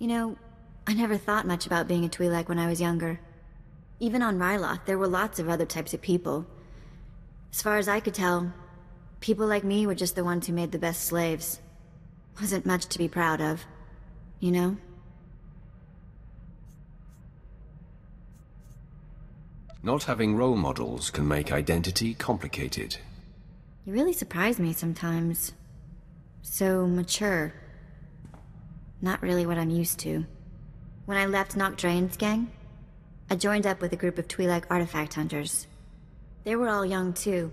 You know, I never thought much about being a Twi'lek when I was younger. Even on Ryloth, there were lots of other types of people. As far as I could tell, people like me were just the ones who made the best slaves. Wasn't much to be proud of, you know? Not having role models can make identity complicated. You really surprise me sometimes. So mature. Not really what I'm used to. When I left Noct Draen's gang, I joined up with a group of Twi'lek artifact hunters. They were all young too,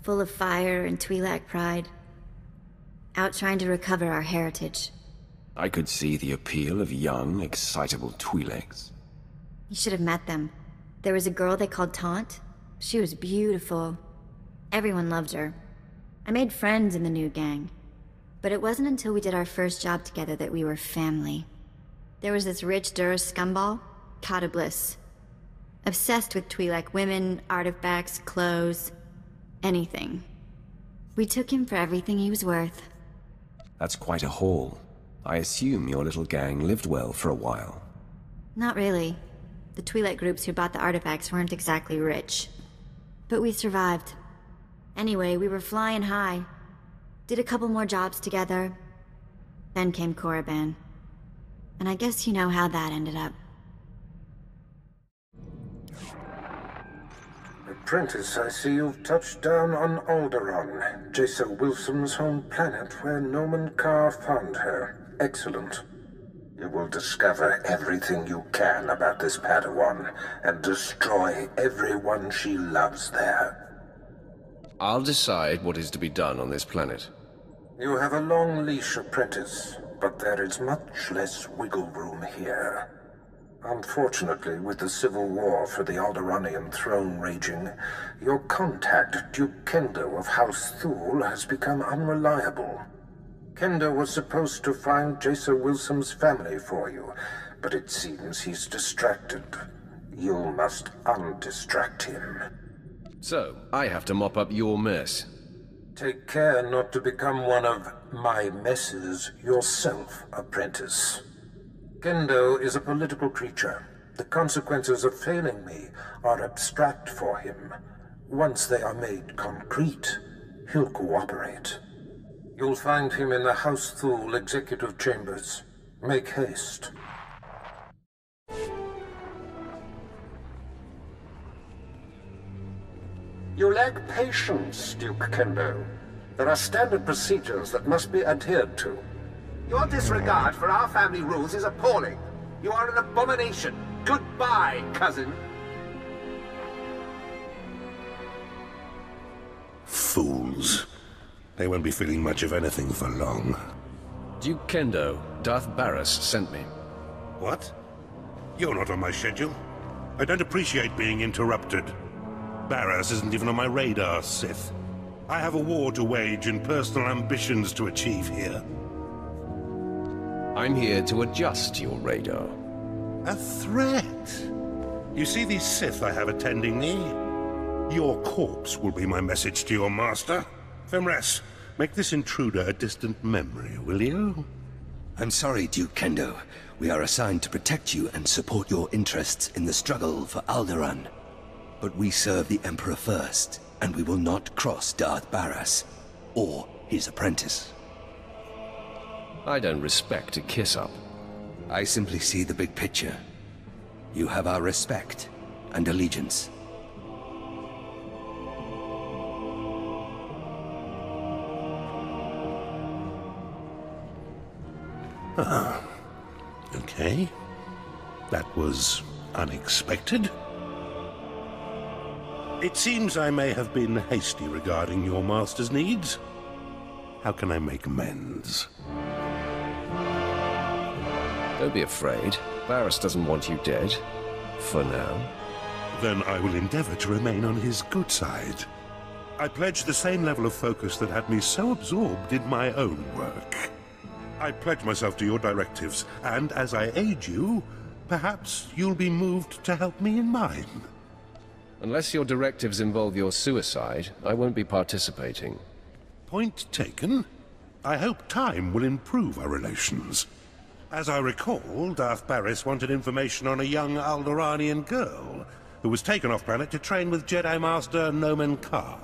full of fire and Twi'lek pride, out trying to recover our heritage. I could see the appeal of young, excitable Twi'leks. You should have met them. There was a girl they called Taunt. She was beautiful. Everyone loved her. I made friends in the new gang. But it wasn't until we did our first job together that we were family. There was this rich Duras scumball, Kata Bliss. Obsessed with Twi'lek women, artifacts, clothes, anything. We took him for everything he was worth. That's quite a haul. I assume your little gang lived well for a while. Not really. The Twi'lek groups who bought the artifacts weren't exactly rich. But we survived. Anyway, we were flying high. Did a couple more jobs together. Then came Korriban. And I guess you know how that ended up. Apprentice, I see you've touched down on Alderaan, Jason Wilson's home planet where Noman Carr found her. Excellent. You will discover everything you can about this Padawan, and destroy everyone she loves there. I'll decide what is to be done on this planet. You have a long leash, Apprentice, but there is much less wiggle room here. Unfortunately, with the civil war for the Alderaanian throne raging, your contact, Duke Kendo of House Thule, has become unreliable. Kendo was supposed to find Jason Wilson's family for you, but it seems he's distracted. You must undistract him. So, I have to mop up your mess. Take care not to become one of my messes yourself, Apprentice. Kendo is a political creature. The consequences of failing me are abstract for him. Once they are made concrete, he'll cooperate. You'll find him in the House Thule executive chambers. Make haste. You lack patience, Duke Kendo. There are standard procedures that must be adhered to. Your disregard for our family rules is appalling. You are an abomination. Goodbye, cousin. Fools. They won't be feeling much of anything for long. Duke Kendo, Darth Barras sent me. What? You're not on my schedule. I don't appreciate being interrupted. Barras isn't even on my radar, Sith. I have a war to wage and personal ambitions to achieve here. I'm here to adjust your radar. A threat? You see these Sith I have attending me? Your corpse will be my message to your master. Femres, make this intruder a distant memory, will you? I'm sorry, Duke Kendo. We are assigned to protect you and support your interests in the struggle for Alderaan. But we serve the Emperor first, and we will not cross Darth Barras, or his apprentice. I don't respect a kiss-up. I simply see the big picture. You have our respect and allegiance. Ah, okay. That was unexpected. It seems I may have been hasty regarding your master's needs. How can I make amends? Don't be afraid. Barras doesn't want you dead. For now. Then I will endeavor to remain on his good side. I pledge the same level of focus that had me so absorbed in my own work. I pledge myself to your directives, and as I aid you, perhaps you'll be moved to help me in mine. Unless your directives involve your suicide, I won't be participating. Point taken. I hope time will improve our relations. As I recall, Darth Baris wanted information on a young Alderaanian girl who was taken off-planet to train with Jedi Master Nomen Karr.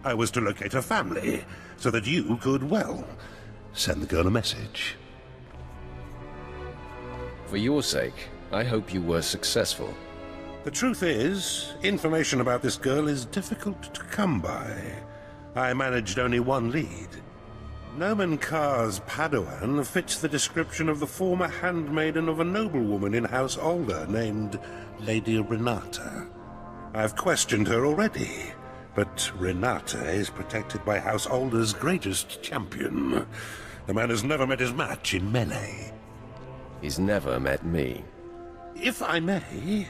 I was to locate her family, so that you could, well, send the girl a message. For your sake, I hope you were successful. The truth is, information about this girl is difficult to come by. I managed only one lead. Nomen Karr's Padawan fits the description of the former handmaiden of a noblewoman in House Alder named Lady Renata. I've questioned her already, but Renata is protected by House Alder's greatest champion. The man has never met his match in melee. He's never met me. If I may,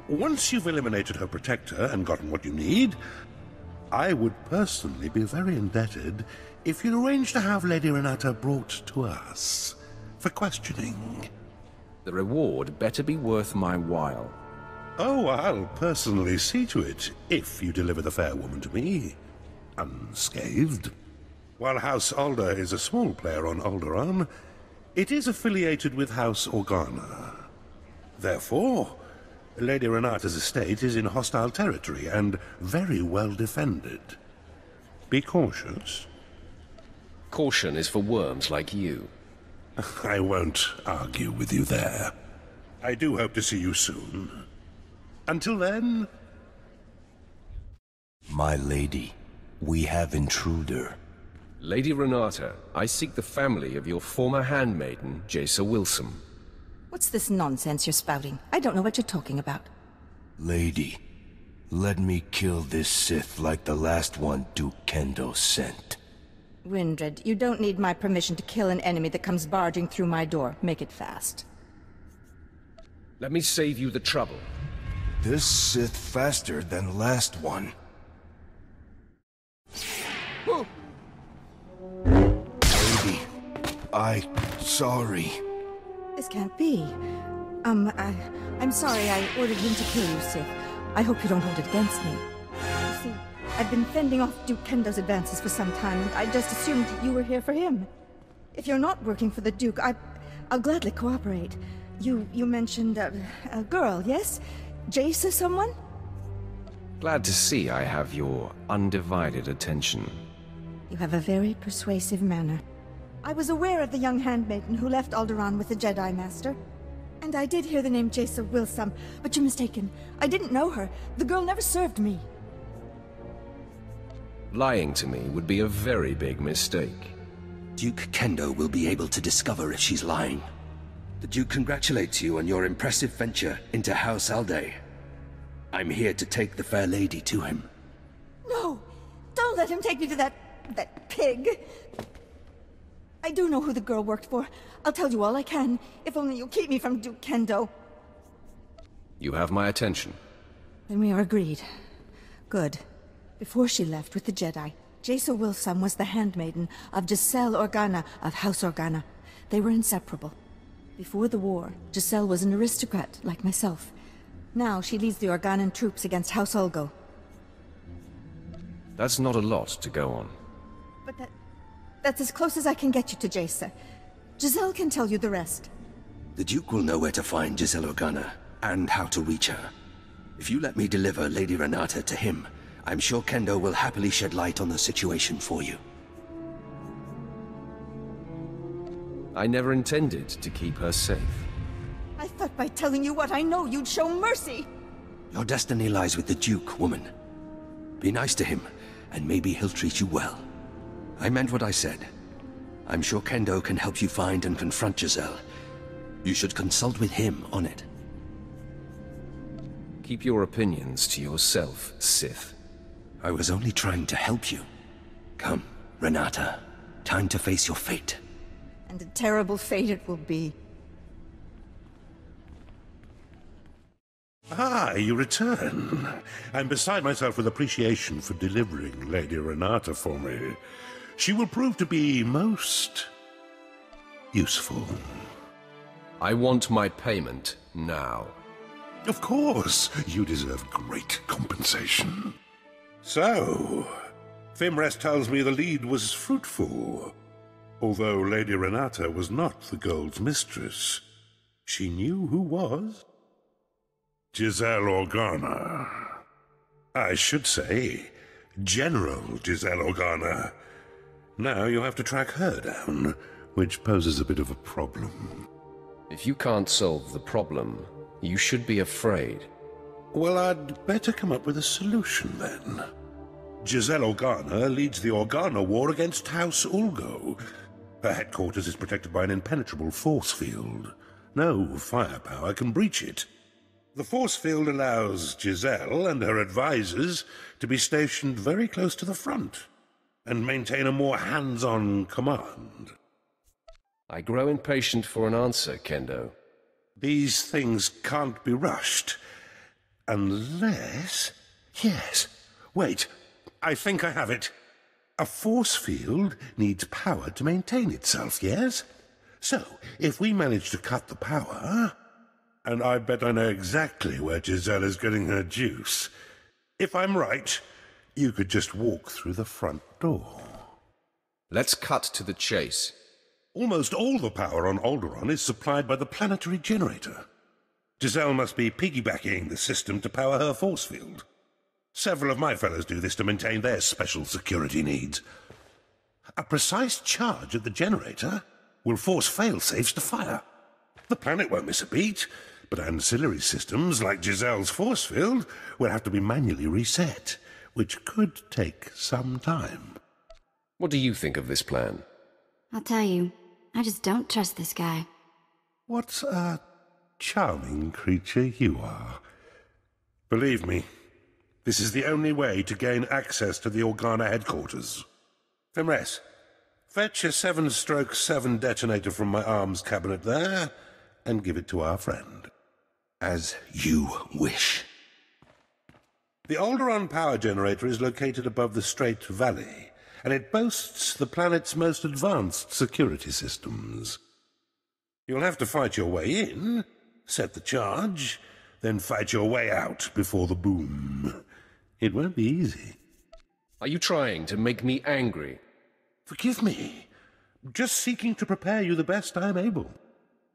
once you've eliminated her protector and gotten what you need, I would personally be very indebted if you'd arrange to have Lady Renata brought to us for questioning. The reward better be worth my while. Oh, I'll personally see to it, if you deliver the fair woman to me, unscathed. While House Alder is a small player on Alderaan, it is affiliated with House Organa. Therefore, Lady Renata's estate is in hostile territory and very well defended. Be cautious. Caution is for worms like you. I won't argue with you there. I do hope to see you soon. Until then... My lady, we have intruder. Lady Renata, I seek the family of your former handmaiden, Jaisa Wilson. What's this nonsense you're spouting? I don't know what you're talking about. Lady, let me kill this Sith like the last one Duke Kendo sent. Windred, you don't need my permission to kill an enemy that comes barging through my door. Make it fast. Let me save you the trouble. This Sith faster than last one. Lady, sorry. This can't be. I'm sorry I ordered him to kill you, Sith. I hope you don't hold it against me. You see, I've been fending off Duke Kendo's advances for some time, and I just assumed you were here for him. If you're not working for the Duke, I'll gladly cooperate. You mentioned a girl, yes? Jace or someone? Glad to see I have your undivided attention. You have a very persuasive manner. I was aware of the young handmaiden who left Alderaan with the Jedi Master. And I did hear the name Jaisa Wilson, but you're mistaken. I didn't know her. The girl never served me. Lying to me would be a very big mistake. Duke Kendo will be able to discover if she's lying. The Duke congratulates you on your impressive venture into House Alde. I'm here to take the fair lady to him. No! Don't let him take me to that pig! I do know who the girl worked for. I'll tell you all I can, if only you'll keep me from Duke Kendo. You have my attention. Then we are agreed. Good. Before she left with the Jedi, Jaisa Wilson was the handmaiden of Giselle Organa of House Organa. They were inseparable. Before the war, Giselle was an aristocrat like myself. Now she leads the Organan troops against House Ulgo. That's not a lot to go on. But that's as close as I can get you to Jaisa. Giselle can tell you the rest. The Duke will know where to find Giselle Organa, and how to reach her. If you let me deliver Lady Renata to him, I'm sure Kendo will happily shed light on the situation for you. I never intended to keep her safe. I thought by telling you what I know, you'd show mercy! Your destiny lies with the Duke, woman. Be nice to him, and maybe he'll treat you well. I meant what I said. I'm sure Kendo can help you find and confront Giselle. You should consult with him on it. Keep your opinions to yourself, Sith. I was only trying to help you. Come, Renata. Time to face your fate. And a terrible fate it will be. Ah, you return. I'm beside myself with appreciation for delivering Lady Renata for me. She will prove to be most useful. I want my payment now. Of course, you deserve great compensation. So, Fimrest tells me the lead was fruitful. Although Lady Renata was not the Gold's mistress, she knew who was. Giselle Organa. I should say, General Giselle Organa. Now you have to track her down, which poses a bit of a problem. If you can't solve the problem, you should be afraid. Well, I'd better come up with a solution, then. Giselle Organa leads the Organa War against House Ulgo. Her headquarters is protected by an impenetrable force field. No firepower can breach it. The force field allows Giselle and her advisors to be stationed very close to the front and maintain a more hands-on command. I grow impatient for an answer, Kendo. These things can't be rushed. Unless... Yes. Wait. I think I have it. A force field needs power to maintain itself, yes? So, if we manage to cut the power... And I bet I know exactly where Giselle is getting her juice. If I'm right, you could just walk through the front door. Let's cut to the chase. Almost all the power on Alderaan is supplied by the planetary generator. Giselle must be piggybacking the system to power her force field. Several of my fellows do this to maintain their special security needs. A precise charge at the generator will force fail-safes to fire. The planet won't miss a beat, but ancillary systems like Giselle's force field will have to be manually reset, which could take some time. What do you think of this plan? I'll tell you, I just don't trust this guy. What a charming creature you are. Believe me, this is the only way to gain access to the Organa headquarters. Fimres, fetch a 7/7 detonator from my arms cabinet there, and give it to our friend. As you wish. The Alderaan power generator is located above the Strait Valley, and it boasts the planet's most advanced security systems. You'll have to fight your way in, set the charge, then fight your way out before the boom. It won't be easy. Are you trying to make me angry? Forgive me. Just seeking to prepare you the best I'm able.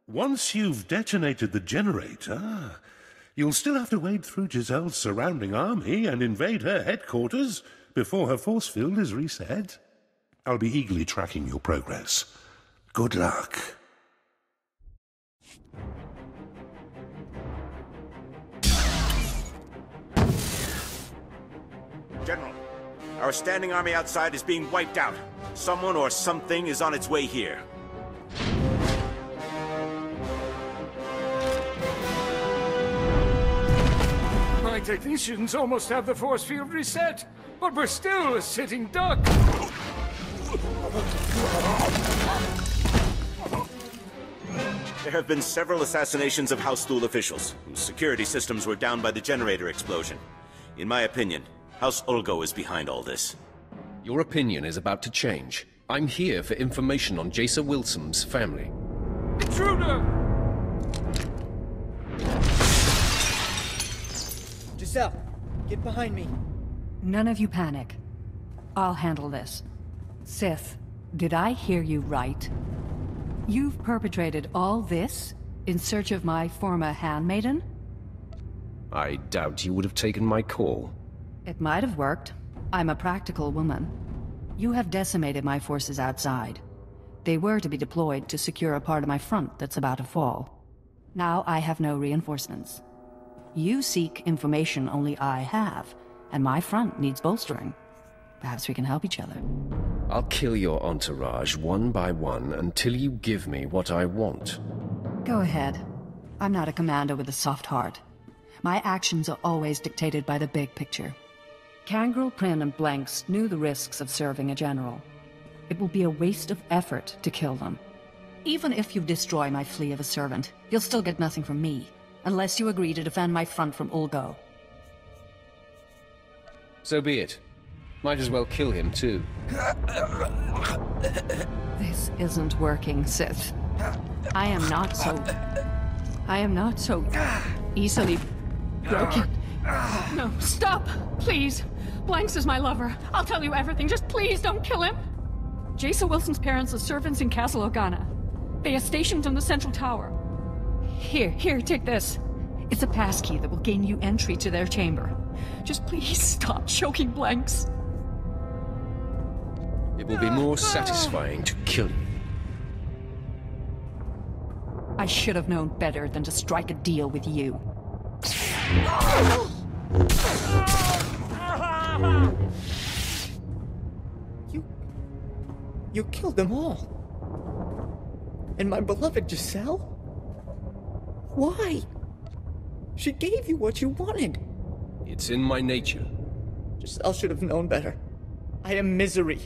Once you've detonated the generator, you'll still have to wade through Giselle's surrounding army and invade her headquarters before her force field is reset. I'll be eagerly tracking your progress. Good luck. General, our standing army outside is being wiped out. Someone or something is on its way here. My technicians almost have the force field reset, but we're still a sitting duck. There have been several assassinations of House Thule officials, whose security systems were down by the generator explosion. In my opinion, House Ulgo is behind all this. Your opinion is about to change. I'm here for information on Jason Wilson's family. Intruder! Giselle, get behind me. None of you panic. I'll handle this. Sith, did I hear you right? You've perpetrated all this in search of my former handmaiden? I doubt you would have taken my call. It might have worked. I'm a practical woman. You have decimated my forces outside. They were to be deployed to secure a part of my front that's about to fall. Now I have no reinforcements. You seek information only I have, and my front needs bolstering. Perhaps we can help each other. I'll kill your entourage one by one until you give me what I want. Go ahead. I'm not a commander with a soft heart. My actions are always dictated by the big picture. Kangrel, Prin, and Blanks knew the risks of serving a general. It will be a waste of effort to kill them. Even if you destroy my flea of a servant, you'll still get nothing from me, unless you agree to defend my front from Ulgo. So be it. Might as well kill him, too. This isn't working, Sith. I am not so easily broken. No, stop! Please! Blanks is my lover. I'll tell you everything. Just please don't kill him! Jason Wilson's parents are servants in Castle Organa. They are stationed on the central tower. Here, take this. It's a passkey that will gain you entry to their chamber. Just please stop choking Blanks. It will be more satisfying to kill you. I should have known better than to strike a deal with you. You killed them all. And my beloved Giselle? Why? She gave you what you wanted. It's in my nature. Giselle should have known better. I am misery.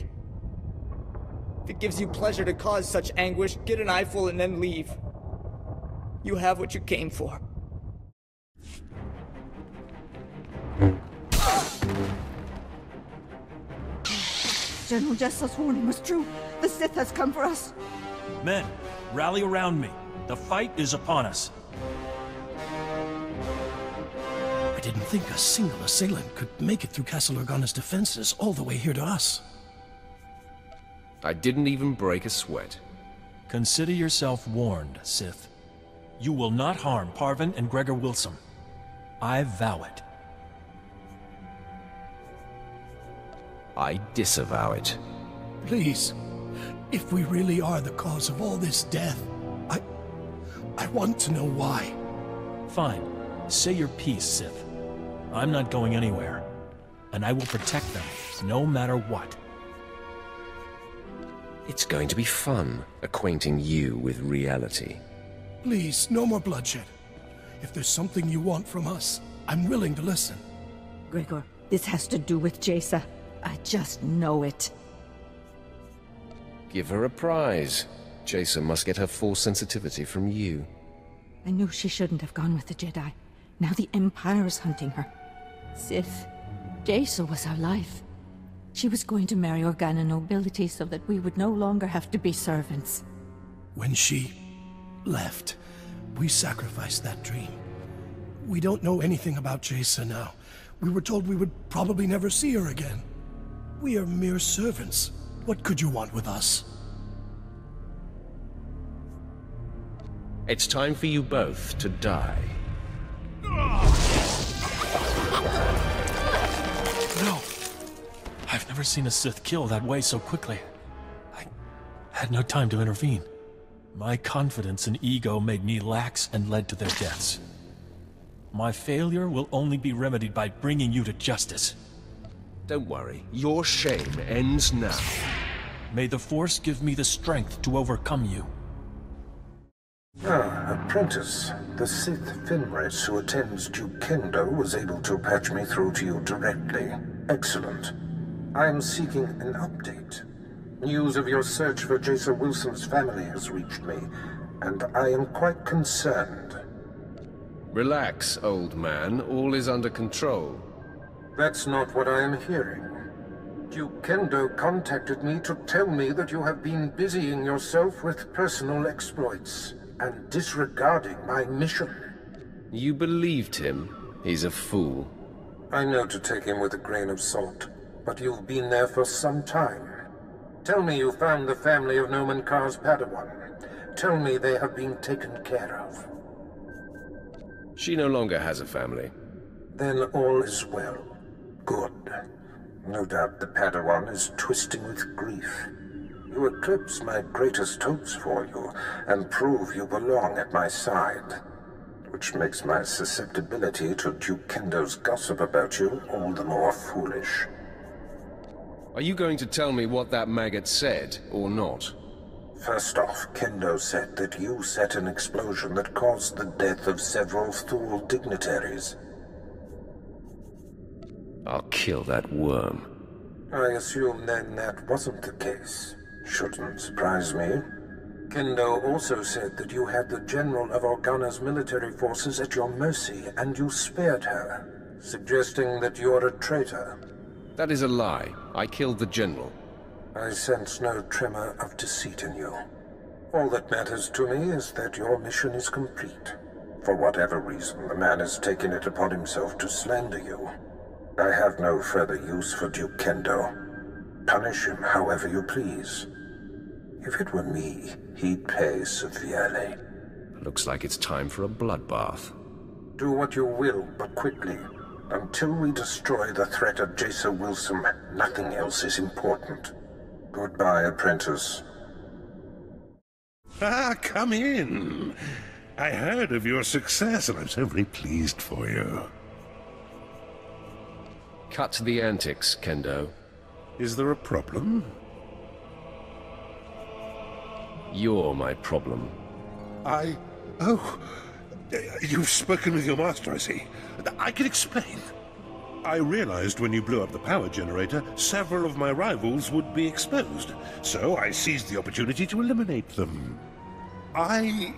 If it gives you pleasure to cause such anguish, get an eyeful and then leave. You have what you came for. General Jessel's warning was true. The Sith has come for us. Men, rally around me. The fight is upon us. I didn't think a single assailant could make it through Castle Organa's defenses all the way here to us. I didn't even break a sweat. Consider yourself warned, Sith. You will not harm Parvin and Gregor Wilson. I vow it. I disavow it. Please, if we really are the cause of all this death, I want to know why. Fine. Say your piece, Sith. I'm not going anywhere. And I will protect them, no matter what. It's going to be fun, acquainting you with reality. Please, no more bloodshed. If there's something you want from us, I'm willing to listen. Gregor, this has to do with Jaisa. I just know it. Give her a prize. Jaisa must get her full sensitivity from you. I knew she shouldn't have gone with the Jedi. Now the Empire is hunting her. Sith, Jaisa was our life. She was going to marry Organa nobility so that we would no longer have to be servants. When she left, we sacrificed that dream. We don't know anything about Jaisa now. We were told we would probably never see her again. We are mere servants. What could you want with us? It's time for you both to die. No! I've never seen a Sith kill that way so quickly. I had no time to intervene. My confidence and ego made me lax and led to their deaths. My failure will only be remedied by bringing you to justice. Don't worry, your shame ends now. May the Force give me the strength to overcome you. Ah, apprentice. The Sith Finrace who attends Duke Kendo was able to patch me through to you directly. Excellent. I am seeking an update. News of your search for Jason Wilson's family has reached me, and I am quite concerned. Relax, old man. All is under control. That's not what I am hearing. Duke Kendo contacted me to tell me that you have been busying yourself with personal exploits and disregarding my mission. You believed him? He's a fool. I know to take him with a grain of salt, but you've been there for some time. Tell me you found the family of Noman Kar's Padawan. Tell me they have been taken care of. She no longer has a family. Then all is well. Good. No doubt the Padawan is twisting with grief. You eclipse my greatest hopes for you, and prove you belong at my side. Which makes my susceptibility to Duke Kendo's gossip about you all the more foolish. Are you going to tell me what that maggot said, or not? First off, Kendo said that you set an explosion that caused the death of several Thule dignitaries. I'll kill that worm. I assume then that wasn't the case. Shouldn't surprise me. Kendo also said that you had the General of Organa's military forces at your mercy, and you spared her, suggesting that you're a traitor. That is a lie. I killed the General. I sense no tremor of deceit in you. All that matters to me is that your mission is complete. For whatever reason, the man has taken it upon himself to slander you. I have no further use for Duke Kendo. Punish him however you please. If it were me, he'd pay severely. Looks like it's time for a bloodbath. Do what you will, but quickly. Until we destroy the threat of Jason Wilson, nothing else is important. Goodbye, apprentice. Ah, come in. I heard of your success, and I'm so very pleased for you. Cut to the antics, Kendo. Is there a problem? You're my problem. Oh, you've spoken with your master, I see. I can explain. I realized when you blew up the power generator, several of my rivals would be exposed, so I seized the opportunity to eliminate them. I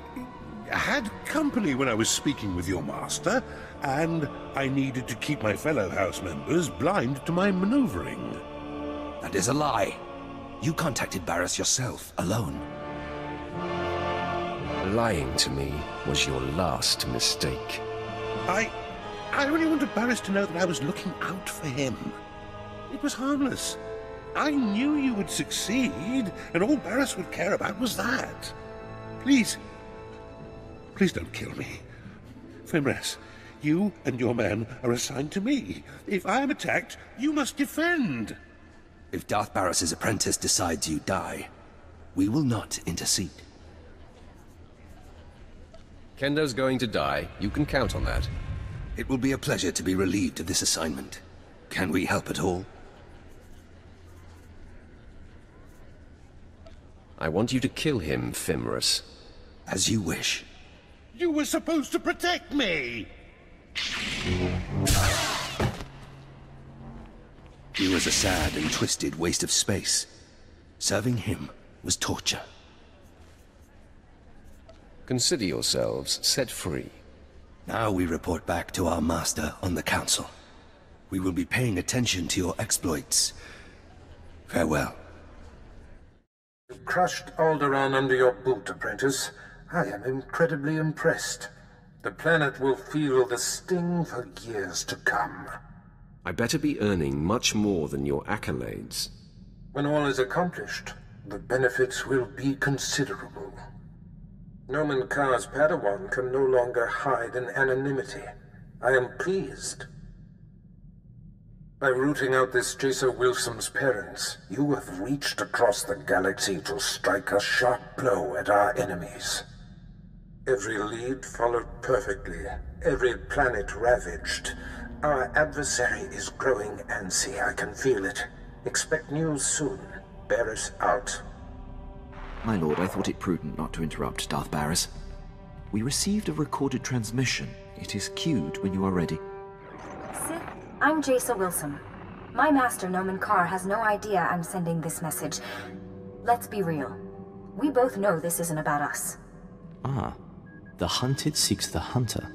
had company when I was speaking with your master, and I needed to keep my fellow house members blind to my maneuvering. That is a lie. You contacted Barris yourself, alone. Lying to me was your last mistake. I only wanted Barris to know that I was looking out for him. It was harmless. I knew you would succeed, and all Barris would care about was that. Please don't kill me. Fimres, you and your men are assigned to me. If I am attacked, you must defend. If Darth Barris's apprentice decides you die, we will not intercede. Kendo's going to die. You can count on that. It will be a pleasure to be relieved of this assignment. Can we help at all? I want you to kill him, Fimris. As you wish. You were supposed to protect me! He was a sad and twisted waste of space. Serving him was torture. Consider yourselves set free. Now we report back to our master on the council. We will be paying attention to your exploits. Farewell. You crushed Alderaan under your boot, apprentice. I am incredibly impressed. The planet will feel the sting for years to come. I better be earning much more than your accolades. When all is accomplished, the benefits will be considerable. Nomen Karr's Padawan can no longer hide in anonymity. I am pleased. By rooting out this Jason Wilson's parents, you have reached across the galaxy to strike a sharp blow at our enemies. Every lead followed perfectly, every planet ravaged. Our adversary is growing antsy, I can feel it. Expect news soon. Barris out. My lord, I thought it prudent not to interrupt Darth Barris. We received a recorded transmission. It is queued when you are ready. Sith, I'm Jason Wilson. My master, Nomen Karr, has no idea I'm sending this message. Let's be real. We both know this isn't about us. Ah, the hunted seeks the hunter.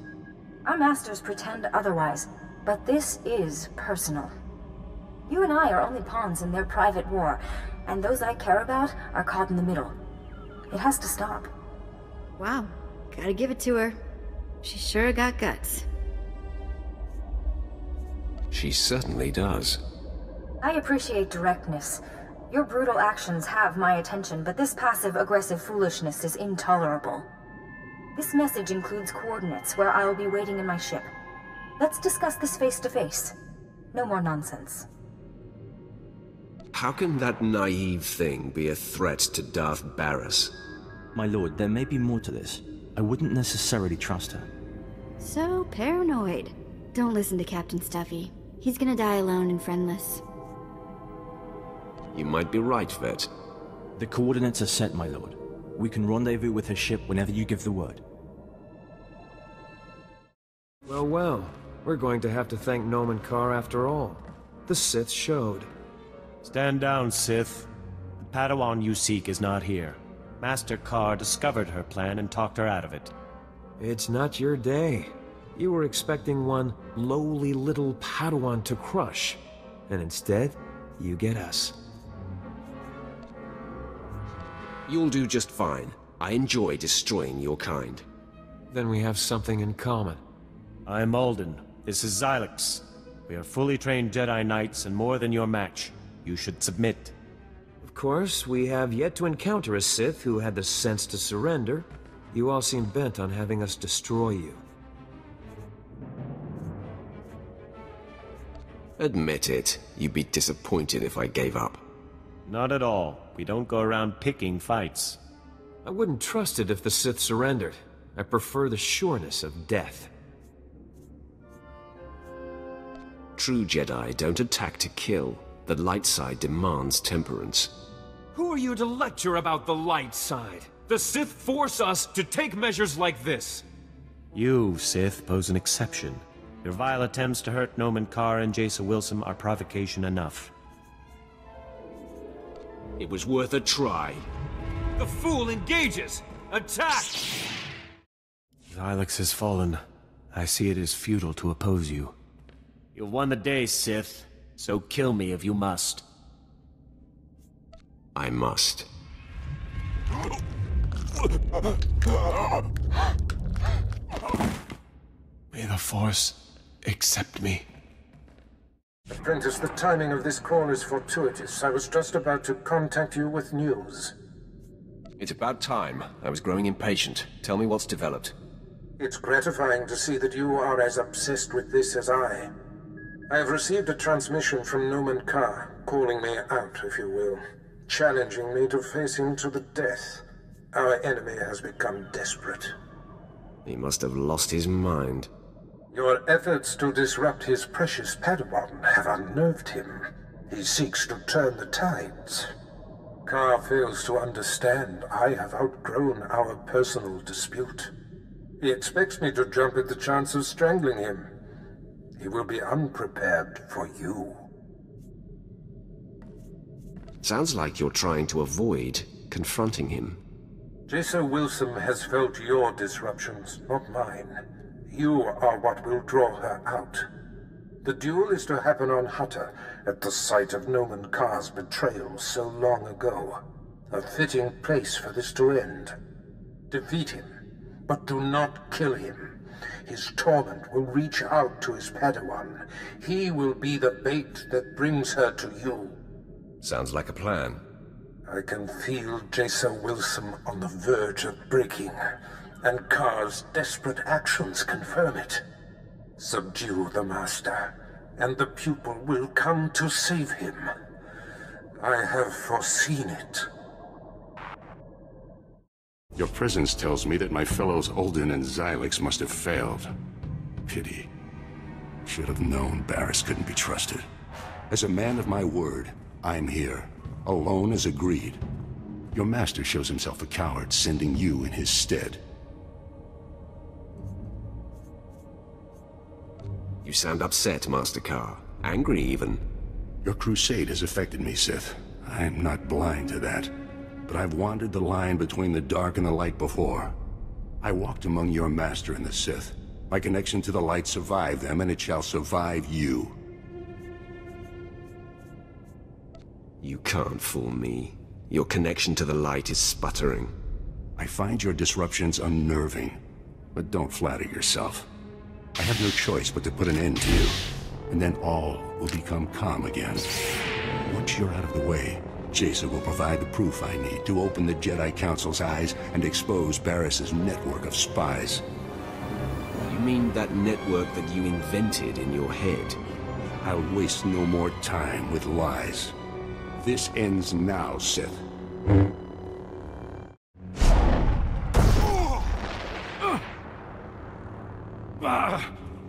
Our masters pretend otherwise, but this is personal. You and I are only pawns in their private war, and those I care about are caught in the middle. It has to stop. Wow, gotta give it to her. She sure got guts. She certainly does. I appreciate directness. Your brutal actions have my attention, but this passive-aggressive foolishness is intolerable. This message includes coordinates where I will be waiting in my ship. Let's discuss this face-to-face. No more nonsense. How can that naive thing be a threat to Darth Barris? My lord, there may be more to this. I wouldn't necessarily trust her. So paranoid. Don't listen to Captain Stuffy. He's gonna die alone and friendless. You might be right, Vet. The coordinates are set, my lord. We can rendezvous with her ship whenever you give the word. Well, well. We're going to have to thank Nomen Karr after all. The Sith showed. Stand down, Sith. The Padawan you seek is not here. Master Karr discovered her plan and talked her out of it. It's not your day. You were expecting one lowly little Padawan to crush. And instead, you get us. You'll do just fine. I enjoy destroying your kind. Then we have something in common. I'm Alden. This is Xylix. We are fully trained Jedi Knights and more than your match. You should submit. Of Of course, we have yet to encounter a Sith who had the sense to surrender. You all seem bent on having us destroy you. Admit it. You'd be disappointed if I gave up. Not at all. We don't go around picking fights. I wouldn't trust it if the Sith surrendered. I prefer the sureness of death. True Jedi don't attack to kill. The light side demands temperance. Who are you to lecture about the light side? The Sith force us to take measures like this. You, Sith, pose an exception. Your vile attempts to hurt Noman Carr and Jace Wilson are provocation enough. It was worth a try. The fool engages! Attack! Xylix has fallen. I see it as futile to oppose you. You've won the day, Sith. So kill me if you must. I must. May the Force accept me. Apprentice, the timing of this call is fortuitous. I was just about to contact you with news. It's about time. I was growing impatient. Tell me what's developed. It's gratifying to see that you are as obsessed with this as I. I have received a transmission from Noman Carr, calling me out, if you will, challenging me to face him to the death. Our enemy has become desperate. He must have lost his mind. Your efforts to disrupt his precious Padawan have unnerved him. He seeks to turn the tides. Carr fails to understand I have outgrown our personal dispute. He expects me to jump at the chance of strangling him. He will be unprepared for you. Sounds like you're trying to avoid confronting him. Jace Wilson has felt your disruptions, not mine. You are what will draw her out. The duel is to happen on Hutta, at the site of Noman Carr's betrayal so long ago. A fitting place for this to end. Defeat him, but do not kill him. His torment will reach out to his Padawan. He will be the bait that brings her to you. Sounds like a plan. I can feel Jace Wilson on the verge of breaking, and Carr's desperate actions confirm it. Subdue the Master, and the pupil will come to save him. I have foreseen it. Your presence tells me that my fellows Alderaan and Xylix must have failed. Pity. Should have known Barriss couldn't be trusted. As a man of my word, I'm here. Alone as agreed. Your master shows himself a coward, sending you in his stead. You sound upset, Master Carr. Angry, even. Your crusade has affected me, Sith. I'm not blind to that. But I've wandered the line between the dark and the light before. I walked among your master and the Sith. My connection to the light survived them, and it shall survive you. You can't fool me. Your connection to the light is sputtering. I find your disruptions unnerving, but don't flatter yourself. I have no choice but to put an end to you, and then all will become calm again. Once you're out of the way, Jace will provide the proof I need to open the Jedi Council's eyes and expose Barriss's network of spies. You mean that network that you invented in your head? I'll waste no more time with lies. This ends now, Sith.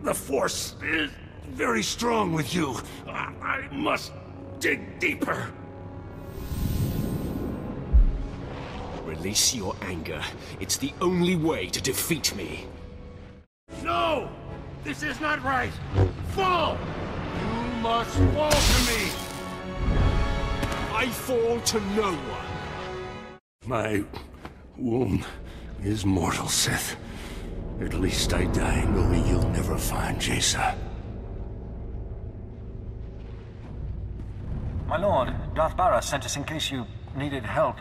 The Force is very strong with you. I must dig deeper. Release your anger. It's the only way to defeat me. No! This is not right! Fall! You must fall to me! I fall to no one. My wound is mortal, Sith. At least I die knowing you'll never find Jace. My lord, Darth Barriss sent us in case you needed help.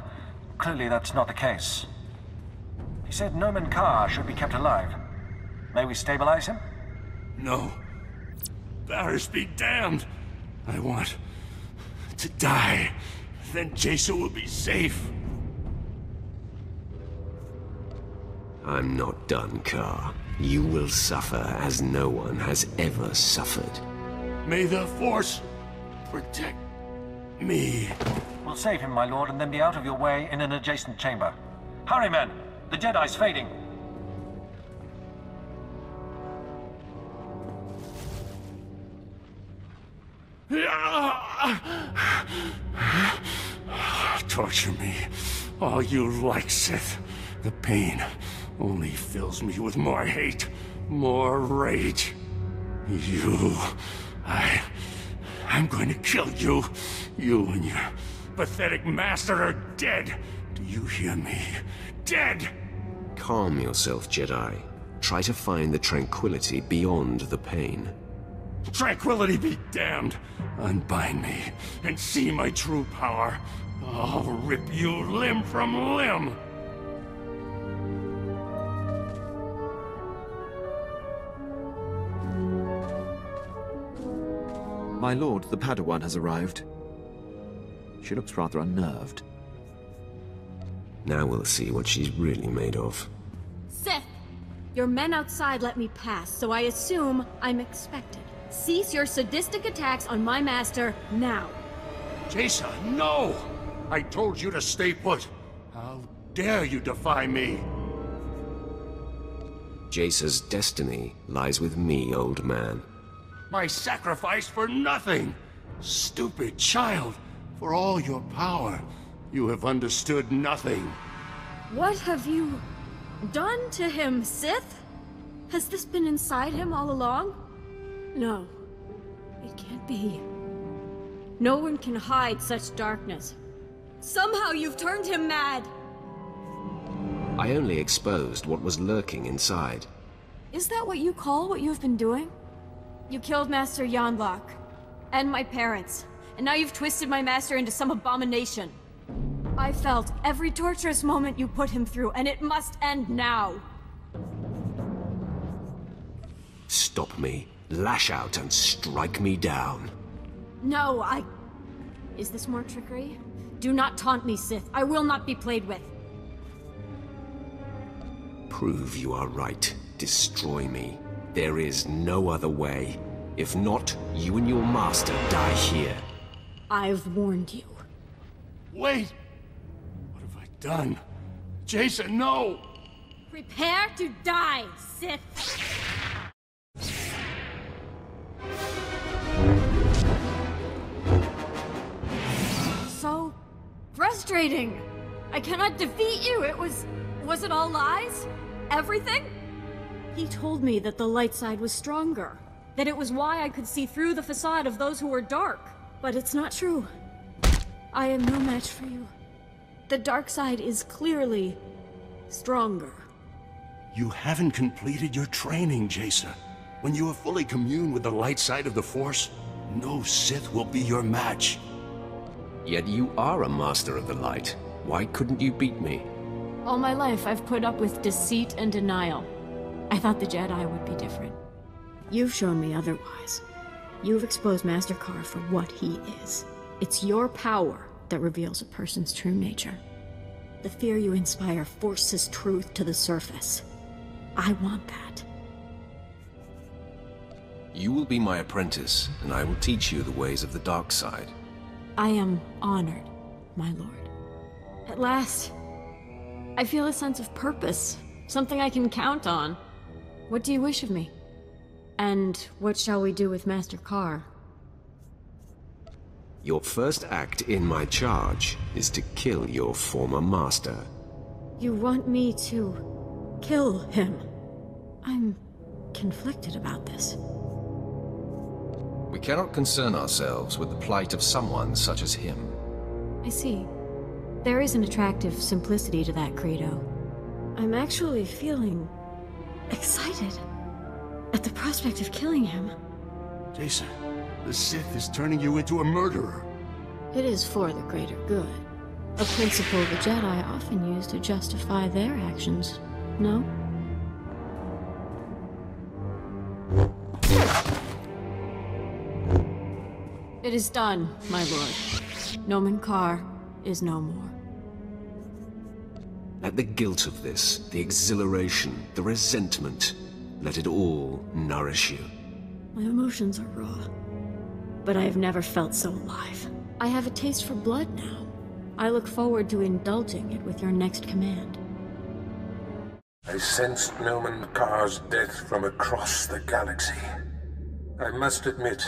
Clearly that's not the case. He said Noman Carr should be kept alive. May we stabilize him? No. Barriss be damned. I want to die then Jason will be safe. I'm not done, Car. You will suffer as no one has ever suffered. May the Force protect me. We'll save him, my lord, and then be out of your way in an adjacent chamber. Hurry, men! The Jedi's fading. Torture me all you like, Sith. The pain only fills me with more hate, more rage. I'm going to kill you. You and your pathetic master are dead. Do you hear me? Dead! Calm yourself, Jedi. Try to find the tranquility beyond the pain. Tranquility be damned! Unbind me and see my true power. I'll rip you limb from limb! My lord, the Padawan has arrived. She looks rather unnerved. Now we'll see what she's really made of. Sith! Your men outside let me pass, so I assume I'm expected. Cease your sadistic attacks on my master now. Jason, no! I told you to stay put. How dare you defy me? Jace's destiny lies with me, old man. My sacrifice for nothing! Stupid child! For all your power, you have understood nothing. What have you done to him, Sith? Has this been inside him all along? No, it can't be. No one can hide such darkness. Somehow you've turned him mad! I only exposed what was lurking inside. Is that what you call what you've been doing? You killed Master Yonlok, and my parents, and now you've twisted my master into some abomination. I felt every torturous moment you put him through, and it must end now. Stop me, lash out and strike me down. No, Is this more trickery? Do not taunt me, Sith. I will not be played with. Prove you are right. Destroy me. There is no other way. If not, you and your master die here. I've warned you. Wait! What have I done? Jason, no! Prepare to die, Sith! So frustrating! I cannot defeat you! Was it all lies? Everything? He told me that the light side was stronger. That it was why I could see through the facade of those who were dark. But it's not true. I am no match for you. The dark side is clearly stronger. You haven't completed your training, Jason. When you have fully communed with the light side of the Force, no Sith will be your match. Yet you are a master of the light. Why couldn't you beat me? All my life I've put up with deceit and denial. I thought the Jedi would be different. You've shown me otherwise. You've exposed Master Car for what he is. It's your power that reveals a person's true nature. The fear you inspire forces truth to the surface. I want that. You will be my apprentice, and I will teach you the ways of the dark side. I am honored, my lord. At last, I feel a sense of purpose, something I can count on. What do you wish of me? And what shall we do with Master Car? Your first act in my charge is to kill your former master. You want me to kill him? I'm conflicted about this. We cannot concern ourselves with the plight of someone such as him. I see. There is an attractive simplicity to that credo. I'm actually feeling excited at the prospect of killing him. Jason, the Sith is turning you into a murderer. It is for the greater good. A principle the Jedi often use to justify their actions, no? It is done, my lord. Nomen Car, is no more. Let the guilt of this, the exhilaration, the resentment, let it all nourish you. My emotions are raw, but I have never felt so alive. I have a taste for blood now. I look forward to indulging it with your next command. I sensed Noman Carr's death from across the galaxy. I must admit,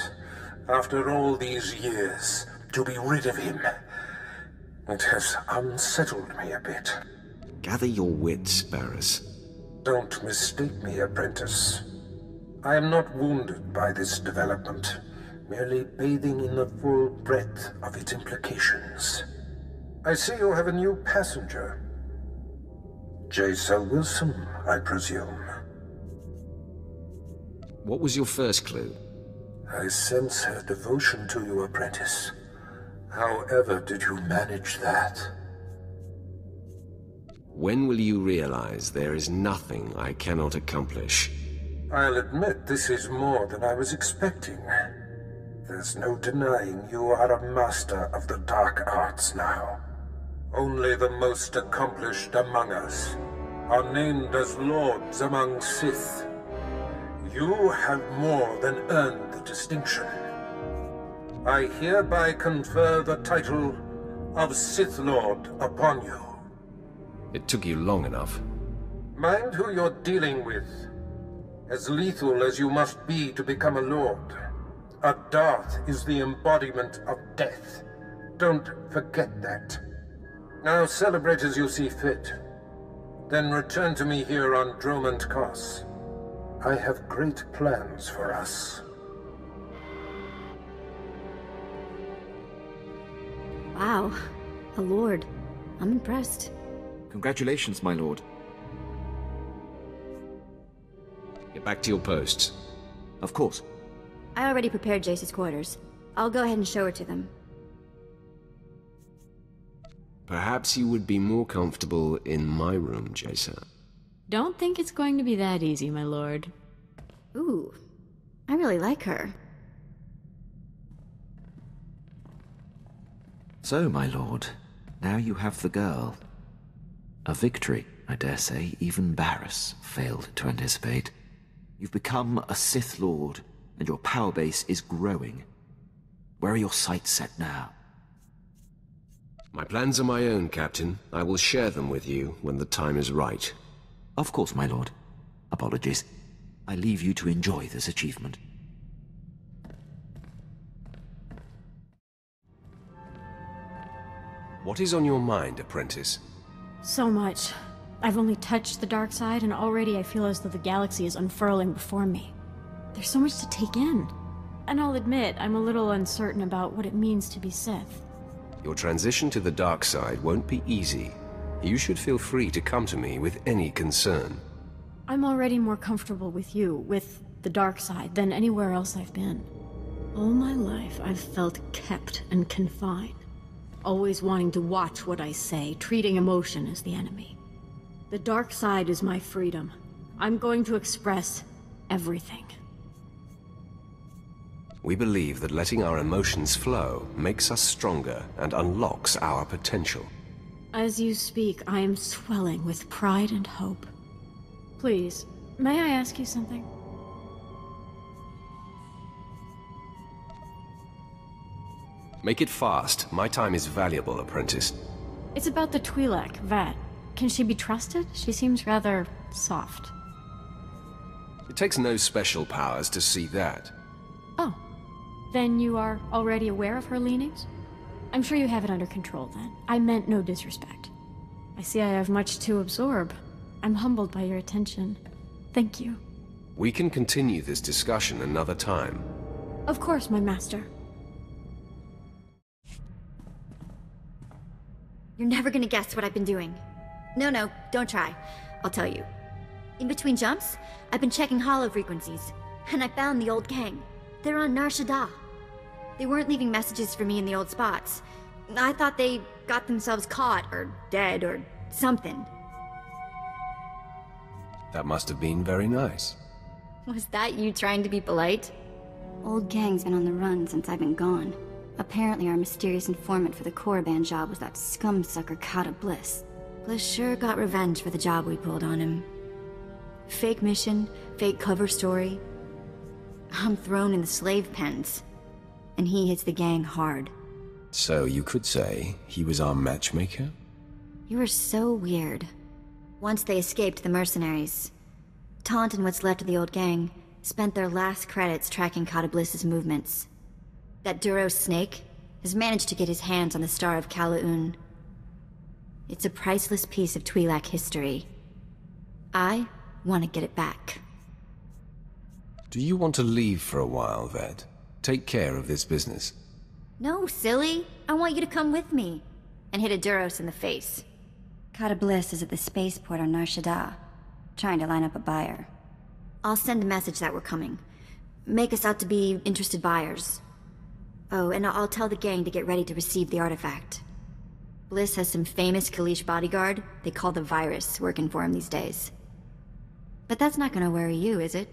after all these years, to be rid of him, it has unsettled me a bit. Gather your wits, Barris. Don't mistake me, apprentice. I am not wounded by this development, merely bathing in the full breadth of its implications. I see you have a new passenger. Jaisa Wilson, I presume. What was your first clue? I sense her devotion to you, apprentice. However did you manage that? When will you realize there is nothing I cannot accomplish? I'll admit this is more than I was expecting. There's no denying you are a master of the dark arts now. Only the most accomplished among us are named as lords among Sith. You have more than earned the distinction. I hereby confer the title of Sith Lord upon you. It took you long enough. Mind who you're dealing with. As lethal as you must be to become a lord, a Darth is the embodiment of death. Don't forget that. Now celebrate as you see fit. Then return to me here on Dromund Kos. I have great plans for us. Wow, a lord. I'm impressed. Congratulations, my lord. Get back to your posts. Of course. I already prepared Jace's quarters. I'll go ahead and show her to them. Perhaps you would be more comfortable in my room, Jaisa. Don't think it's going to be that easy, my lord. Ooh, I really like her. So, my lord, now you have the girl. A victory, I dare say, even Barris failed to anticipate. You've become a Sith Lord, and your power base is growing. Where are your sights set now? My plans are my own, Captain. I will share them with you when the time is right. Of course, my lord. Apologies. I leave you to enjoy this achievement. What is on your mind, apprentice? So much. I've only touched the dark side, and already I feel as though the galaxy is unfurling before me. There's so much to take in. And I'll admit, I'm a little uncertain about what it means to be Sith. Your transition to the dark side won't be easy. You should feel free to come to me with any concern. I'm already more comfortable with you, with the dark side, than anywhere else I've been. All my life, I've felt kept and confined. Always wanting to watch what I say, treating emotion as the enemy. The dark side is my freedom. I'm going to express everything. We believe that letting our emotions flow makes us stronger and unlocks our potential. As you speak, I am swelling with pride and hope. Please, may I ask you something? Make it fast. My time is valuable, apprentice. It's about the Twi'lek, Vat. Can she be trusted? She seems rather soft. It takes no special powers to see that. Oh. Then you are already aware of her leanings? I'm sure you have it under control then. I meant no disrespect. I see I have much to absorb. I'm humbled by your attention. Thank you. We can continue this discussion another time. Of course, my master. You're never gonna guess what I've been doing. No, don't try. I'll tell you. In between jumps, I've been checking hollow frequencies, and I found the old gang. They're on Nar Shaddaa. They weren't leaving messages for me in the old spots. I thought they got themselves caught, or dead, or something. That must have been very nice. Was that you trying to be polite? Old gang's been on the run since I've been gone. Apparently our mysterious informant for the Korriban job was that scumsucker Kata Bliss. Bliss sure got revenge for the job we pulled on him. Fake mission, fake cover story. I'm thrown in the slave pens, and he hits the gang hard. So you could say he was our matchmaker? You were so weird. Once they escaped the mercenaries, Taunt and what's left of the old gang spent their last credits tracking Kata Bliss's movements. That Duros snake has managed to get his hands on the Star of Kalaun. It's a priceless piece of Twi'lek history. I want to get it back. Do you want to leave for a while, Ved? Take care of this business. No, silly. I want you to come with me and hit a Duros in the face. Kata Bliss is at the spaceport on Nar Shaddaa, trying to line up a buyer. I'll send a message that we're coming. Make us out to be interested buyers. Oh, and I'll tell the gang to get ready to receive the artifact. Bliss has some famous Kalish bodyguard they call the Virus working for him these days. But that's not gonna worry you, is it?